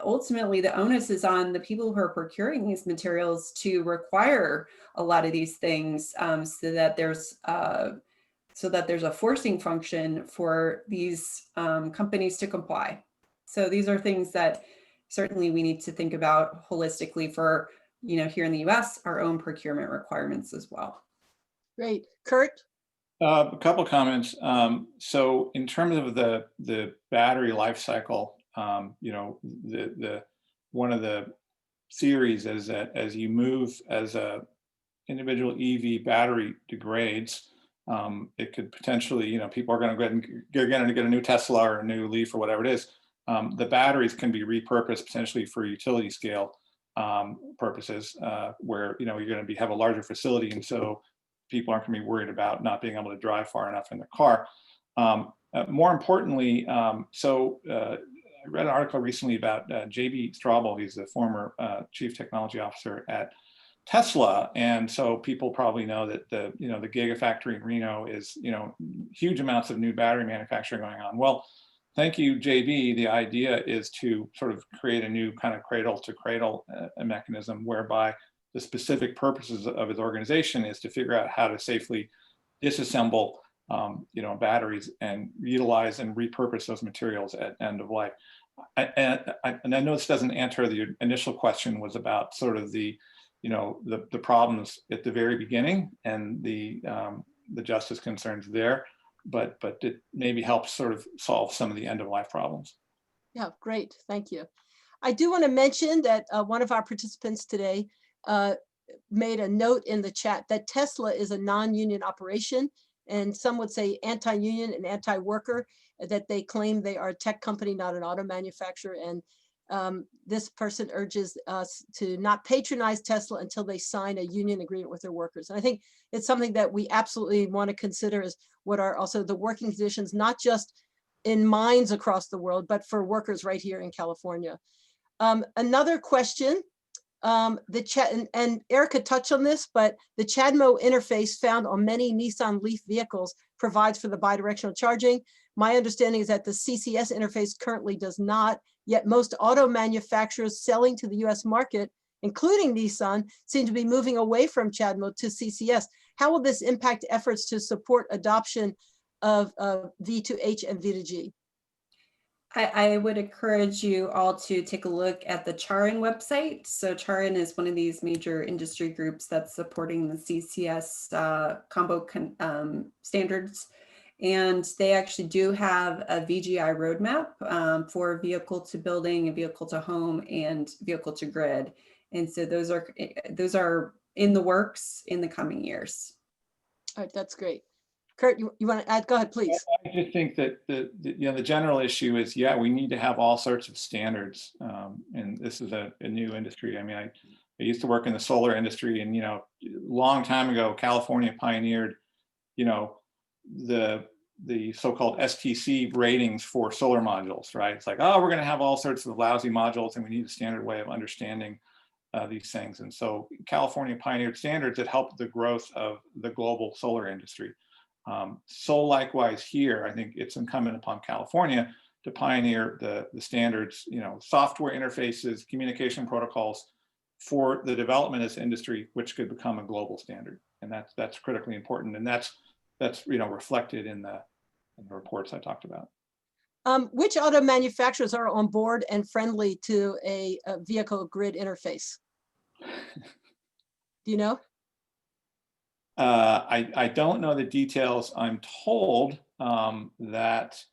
ultimately the onus is on the people who are procuring these materials to require a lot of these things so that there's a forcing function for these companies to comply. So these are things that certainly we need to think about holistically for, here in the US, our own procurement requirements as well. Great. Kurt? A couple comments. So in terms of the battery life cycle, the one of the theories is that as you move, as a individual EV battery degrades, it could potentially, people are going to go ahead and get a new Tesla or a new Leaf or whatever it is. The batteries can be repurposed potentially for utility scale purposes, where you're going to have a larger facility, and so people aren't going to be worried about not being able to drive far enough in their car. More importantly, I read an article recently about JB Straubel. He's the former chief technology officer at Tesla, and so people probably know that the Gigafactory in Reno is huge amounts of new battery manufacturing going on. Well, thank you, JB. The idea is to sort of create a new kind of cradle to cradle mechanism whereby the specific purposes of his organization is to figure out how to safely disassemble batteries and utilize and repurpose those materials at end of life. And I know this doesn't answer the initial question, was about sort of the problems at the very beginning and the justice concerns there, but it maybe helps sort of solve some of the end of life problems. Yeah, great. Thank you. I do want to mention that one of our participants today made a note in the chat that Tesla is a non-union operation, and some would say anti-union and anti-worker, that they claim they are a tech company, not an auto manufacturer. And this person urges us to not patronize Tesla until they sign a union agreement with their workers. And I think it's something that we absolutely want to consider, is what are also the working conditions, not just in mines across the world, but for workers right here in California. Another question, the chat, and Erika touched on this, but the CHAdeMO interface found on many Nissan Leaf vehicles provides for the bidirectional charging. My understanding is that the CCS interface currently does not, yet most auto manufacturers selling to the US market, including Nissan, seem to be moving away from CHAdeMO to CCS. How will this impact efforts to support adoption of V2H and V2G? I would encourage you all to take a look at the Charin website. So Charin is one of these major industry groups that's supporting the CCS combo standards. And they actually do have a VGI roadmap for vehicle to building and vehicle to home and vehicle to grid. And so those are in the works in the coming years. All right, that's great. Kurt, you want to add? Go ahead, please. I just think that the general issue is, yeah, we need to have all sorts of standards, and this is a new industry. I mean, I used to work in the solar industry, and long time ago, California pioneered, the so-called STC ratings for solar modules, right? It's like, oh, we're going to have all sorts of lousy modules, and we need a standard way of understanding these things. And so California pioneered standards that helped the growth of the global solar industry. So likewise here, I think it's incumbent upon California to pioneer the standards, software interfaces, communication protocols for the development of this industry, which could become a global standard. And that's critically important. And that's reflected in the reports I talked about. Which auto manufacturers are on board and friendly to a vehicle grid interface? Do you know? I don't know the details. I'm told that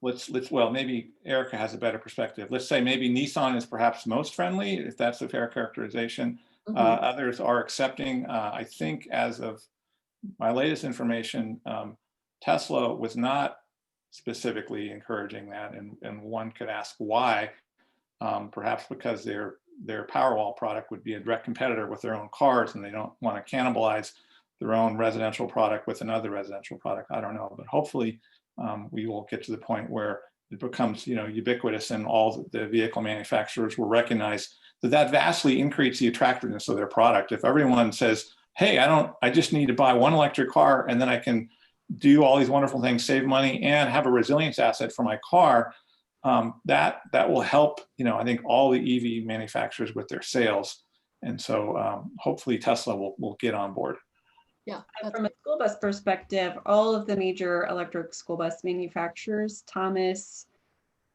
well, maybe Erika has a better perspective. Let's say maybe Nissan is perhaps most friendly, if that's a fair characterization. Others are accepting. I think as of my latest information, Tesla was not specifically encouraging that, and one could ask why. Perhaps because their Powerwall product would be a direct competitor with their own cars, and they don't want to cannibalize their own residential product with another residential product. I don't know, but hopefully we will get to the point where it becomes, ubiquitous, and all the vehicle manufacturers will recognize that vastly increases the attractiveness of their product. If everyone says, "Hey, I just need to buy one electric car, and then I can do all these wonderful things, save money, and have a resilience asset for my car," that will help, I think, all the EV manufacturers with their sales. And so hopefully Tesla will get on board. Yeah. From a school bus perspective, all of the major electric school bus manufacturers, Thomas,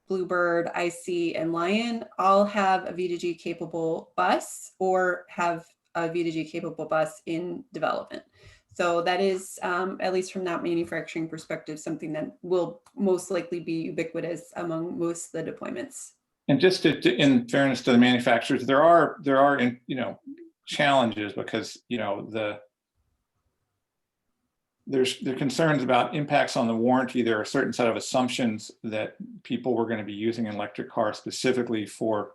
Bluebird, IC, and Lion, all have a V2G capable bus or have a V2G capable bus in development. So that is, at least from that manufacturing perspective, something that will most likely be ubiquitous among most of the deployments. And just in fairness to the manufacturers, there are challenges, because there are concerns about impacts on the warranty. There are a certain set of assumptions that people were going to be using an electric car specifically for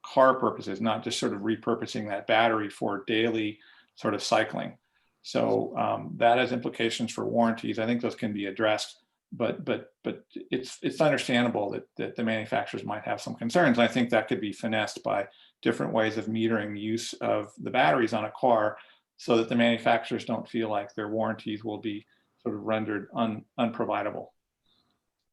car purposes, not just sort of repurposing that battery for daily sort of cycling. So that has implications for warranties. I think those can be addressed, but it's understandable that the manufacturers might have some concerns. I think that could be finessed by different ways of metering the use of the batteries on a car, so that the manufacturers don't feel like their warranties will be sort of rendered unprovidable.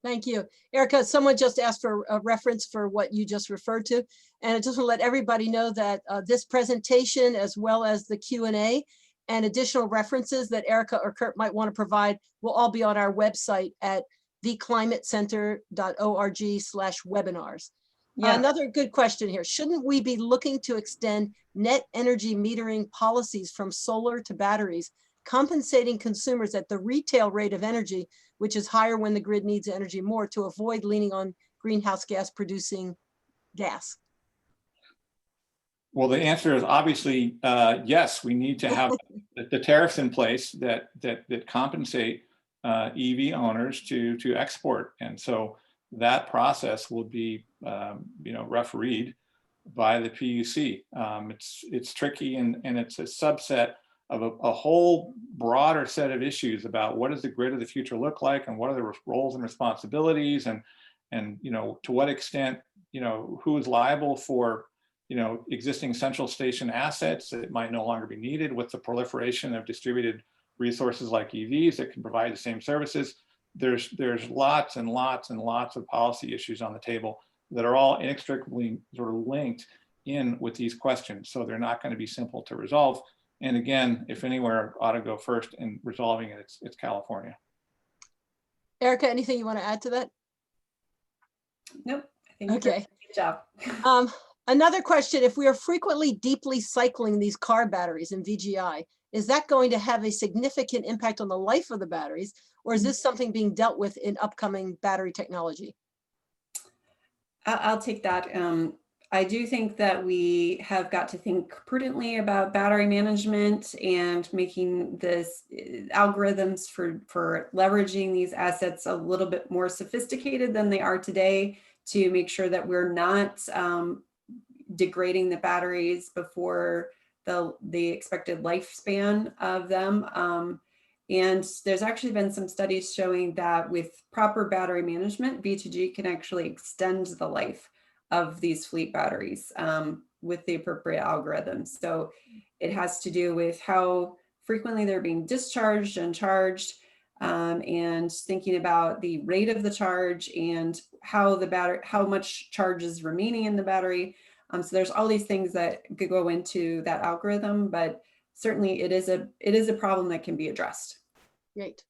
Thank you. Erika, someone just asked for a reference for what you just referred to. And I just want to let everybody know that this presentation, as well as the Q&A and additional references that Erika or Kurt might want to provide, will all be on our website at theclimatecenter.org/webinars. Yeah. Another good question here. Shouldn't we be looking to extend net energy metering policies from solar to batteries, compensating consumers at the retail rate of energy, which is higher when the grid needs energy more, to avoid leaning on greenhouse gas producing gas? Well, the answer is obviously yes. We need to have the tariffs in place that compensate EV owners to export, and so that process will be refereed by the PUC. It's tricky, and it's a subset of a whole broader set of issues about what does the grid of the future look like, and what are the roles and responsibilities, and to what extent who is liable for existing central station assets that might no longer be needed with the proliferation of distributed resources like EVs that can provide the same services. There's lots and lots and lots of policy issues on the table that are all inextricably sort of linked in with these questions. So they're not going to be simple to resolve. And again, if anywhere ought to go first in resolving it, it's California. Erika, anything you want to add to that? Nope. I think okay. Good job. Another question: if we are frequently deeply cycling these car batteries in VGI, is that going to have a significant impact on the life of the batteries, or is this something being dealt with in upcoming battery technology? I'll take that. I do think that we have got to think prudently about battery management and making this algorithms for leveraging these assets a little bit more sophisticated than they are today, to make sure that we're not degrading the batteries before the expected lifespan of them. And there's actually been some studies showing that with proper battery management, V2G can actually extend the life of these fleet batteries with the appropriate algorithms. So it has to do with how frequently they're being discharged and charged, and thinking about the rate of the charge and how much charge is remaining in the battery. So there's all these things that could go into that algorithm, but certainly it is a problem that can be addressed. Great.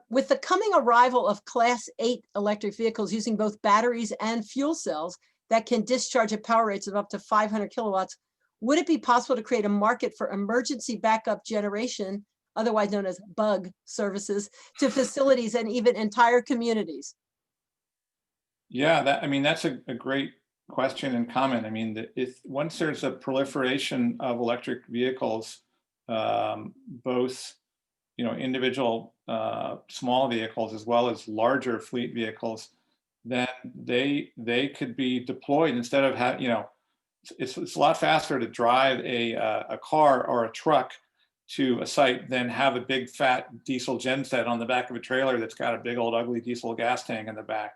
With the coming arrival of Class 8 electric vehicles using both batteries and fuel cells that can discharge at power rates of up to 500 kilowatts, would it be possible to create a market for emergency backup generation otherwise known as bug services, to facilities and even entire communities? Yeah, that's a great question and comment. I mean, if once there's a proliferation of electric vehicles, both individual small vehicles as well as larger fleet vehicles, then they could be deployed instead of it's a lot faster to drive a car or a truck to a site than have a big fat diesel genset on the back of a trailer that's got a big old ugly diesel gas tank in the back.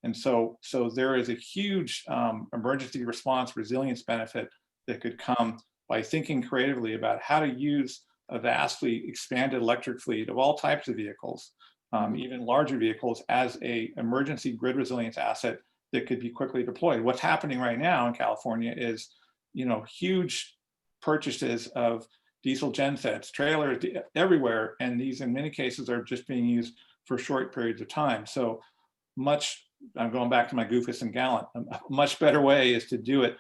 And so there is a huge emergency response resilience benefit that could come by thinking creatively about how to use a vastly expanded electric fleet of all types of vehicles, even larger vehicles, as a emergency grid resilience asset that could be quickly deployed. What's happening right now in California is, huge purchases of diesel gensets, trailers everywhere, and these in many cases are just being used for short periods of time. So I'm going back to my Goofus and Gallant, a much better way is to do it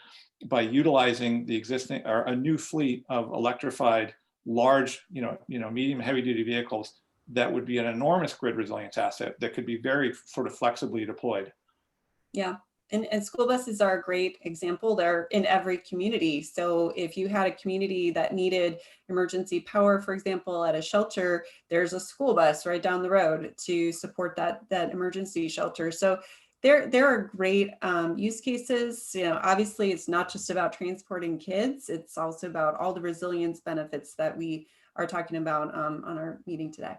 by utilizing the existing or a new fleet of electrified large, medium heavy duty vehicles that would be an enormous grid resilience asset that could be very sort of flexibly deployed. Yeah. And school buses are a great example. They're in every community. So if you had a community that needed emergency power, for example, at a shelter, there's a school bus right down the road to support that emergency shelter. So there are great use cases. Obviously it's not just about transporting kids. It's also about all the resilience benefits that we are talking about on our meeting today.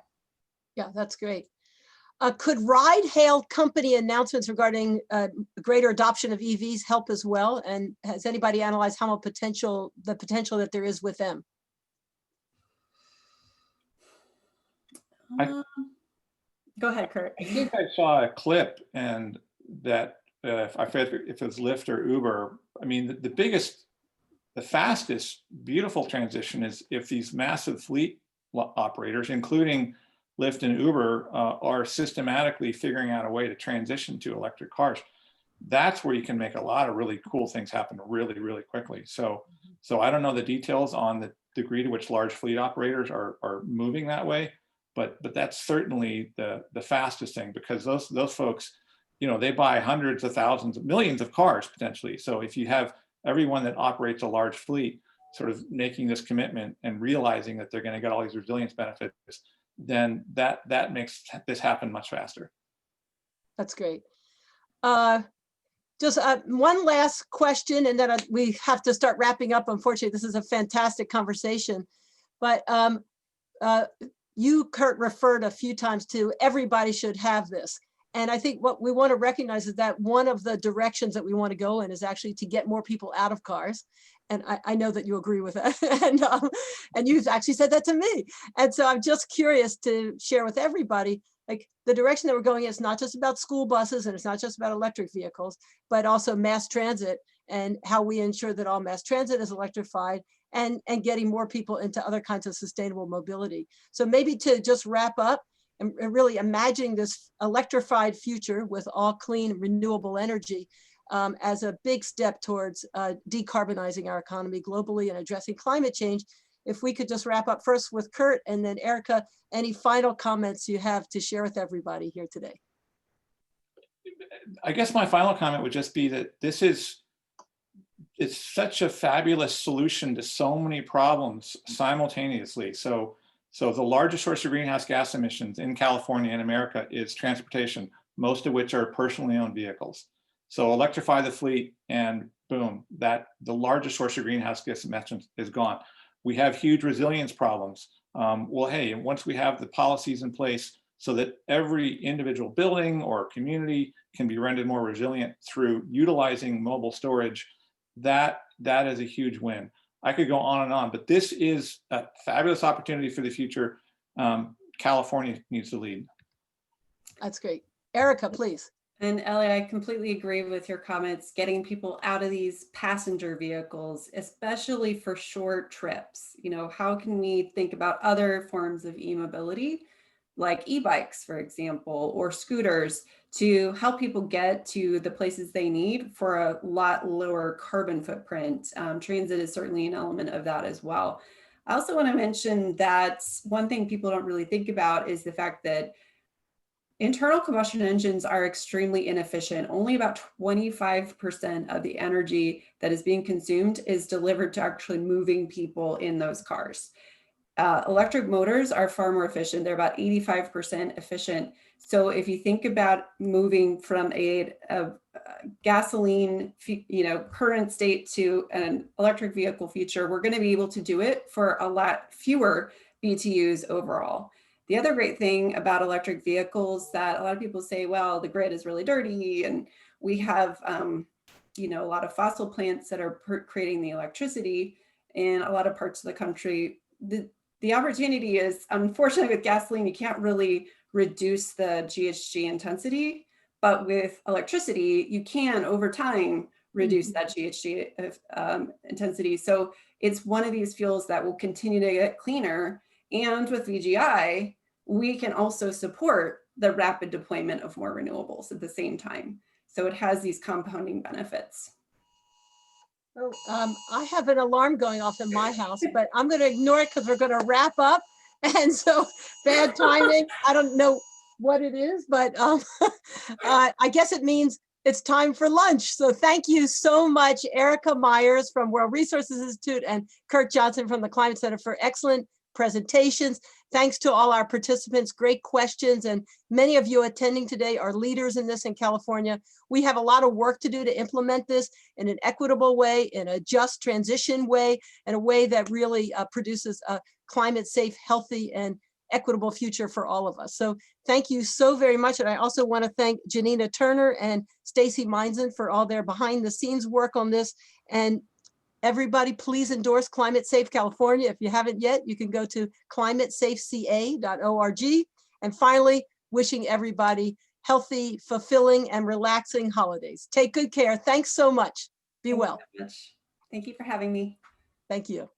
Yeah, that's great. Could ride-hail company announcements regarding greater adoption of EVs help as well? And has anybody analyzed how much the potential that there is with them? Go ahead, Kurt. I think I saw a clip, and that I forget if it was Lyft or Uber. I mean, the fastest, beautiful transition is if these massive fleet operators, including Lyft and Uber, are systematically figuring out a way to transition to electric cars. That's where you can make a lot of really cool things happen really, really quickly. So I don't know the details on the degree to which large fleet operators are moving that way, but that's certainly the fastest thing, because those folks, they buy hundreds of thousands, millions of cars potentially. So if you have everyone that operates a large fleet sort of making this commitment and realizing that they're going to get all these resilience benefits, then that makes this happen much faster. That's great. Just one last question, and then we have to start wrapping up. Unfortunately, this is a fantastic conversation, but you, Kurt, referred a few times to everybody should have this. And I think what we want to recognize is that one of the directions that we want to go in is actually to get more people out of cars. And I know that you agree with that. And you've actually said that to me. And so I'm just curious to share with everybody, like, the direction that we're going is not just about school buses, and it's not just about electric vehicles, but also mass transit, and how we ensure that all mass transit is electrified, and getting more people into other kinds of sustainable mobility. So maybe to just wrap up, and really imagining this electrified future with all clean, renewable energy as a big step towards decarbonizing our economy globally and addressing climate change. If we could just wrap up first with Kurt, and then Erika, any final comments you have to share with everybody here today? I guess my final comment would just be that it's such a fabulous solution to so many problems simultaneously. So the largest source of greenhouse gas emissions in California and America is transportation, most of which are personally owned vehicles. So electrify the fleet, and boom, the largest source of greenhouse gas emissions is gone. We have huge resilience problems. Well, hey, once we have the policies in place so that every individual building or community can be rendered more resilient through utilizing mobile storage, that is a huge win. I could go on and on, but this is a fabulous opportunity for the future. California needs to lead. That's great. Erika, please. And Ellie, I completely agree with your comments. Getting people out of these passenger vehicles, especially for short trips. How can we think about other forms of e-mobility, like e-bikes, for example, or scooters, to help people get to the places they need for a lot lower carbon footprint? Transit is certainly an element of that as well. I also want to mention that one thing people don't really think about is the fact that internal combustion engines are extremely inefficient. Only about 25% of the energy that is being consumed is delivered to actually moving people in those cars. Electric motors are far more efficient. They're about 85% efficient. So if you think about moving from a gasoline, current state to an electric vehicle future, we're going to be able to do it for a lot fewer BTUs overall. The other great thing about electric vehicles that a lot of people say, well, the grid is really dirty and we have, a lot of fossil plants that are creating the electricity in a lot of parts of the country. The opportunity is, unfortunately, with gasoline, you can't really reduce the GHG intensity, but with electricity, you can, over time, reduce that GHG intensity. So it's one of these fuels that will continue to get cleaner. And with VGI, we can also support the rapid deployment of more renewables at the same time. So it has these compounding benefits. Oh, I have an alarm going off in my house, but I'm going to ignore it because we're going to wrap up. And so bad timing. I don't know what it is, but I guess it means it's time for lunch. So thank you so much, Erika Myers from World Resources Institute and Kirk Johnson from the Climate Center for excellent presentations. Thanks to all our participants, great questions, and many of you attending today are leaders in this in California. We have a lot of work to do to implement this in an equitable way, in a just transition way, in a way that really produces a climate safe, healthy, and equitable future for all of us. So thank you so very much. And I also want to thank Janina Turner and Stacy Meinzen for all their behind the scenes work on this. And everybody, please endorse Climate Safe California. If you haven't yet, you can go to climatesafeca.org. And finally, wishing everybody healthy, fulfilling, and relaxing holidays. Take good care. Thanks so much. Be well. Thank you so much. Thank you for having me. Thank you.